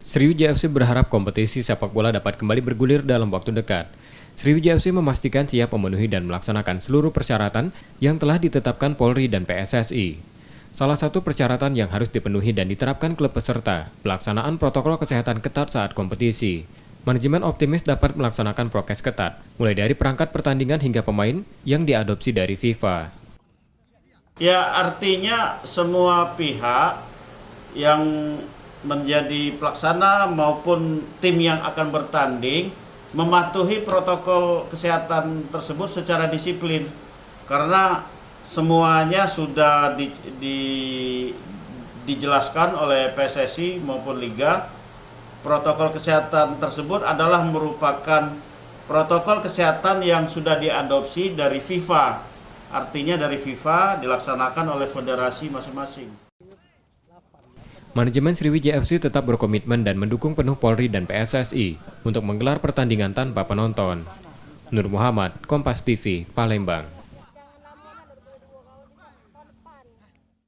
Sriwijaya FC berharap kompetisi sepak bola dapat kembali bergulir dalam waktu dekat. Sriwijaya FC memastikan siap memenuhi dan melaksanakan seluruh persyaratan yang telah ditetapkan Polri dan PSSI. Salah satu persyaratan yang harus dipenuhi dan diterapkan klub peserta, pelaksanaan protokol kesehatan ketat saat kompetisi. Manajemen optimis dapat melaksanakan prokes ketat, mulai dari perangkat pertandingan hingga pemain yang diadopsi dari FIFA. Ya, artinya semua pihak yang menjadi pelaksana maupun tim yang akan bertanding mematuhi protokol kesehatan tersebut secara disiplin, karena semuanya sudah dijelaskan oleh PSSI maupun Liga. Protokol kesehatan tersebut adalah merupakan protokol kesehatan yang sudah diadopsi dari FIFA, artinya dari FIFA dilaksanakan oleh federasi masing-masing. Manajemen Sriwijaya FC tetap berkomitmen dan mendukung penuh Polri dan PSSI untuk menggelar pertandingan tanpa penonton. Nur Muhammad, Kompas TV, Palembang.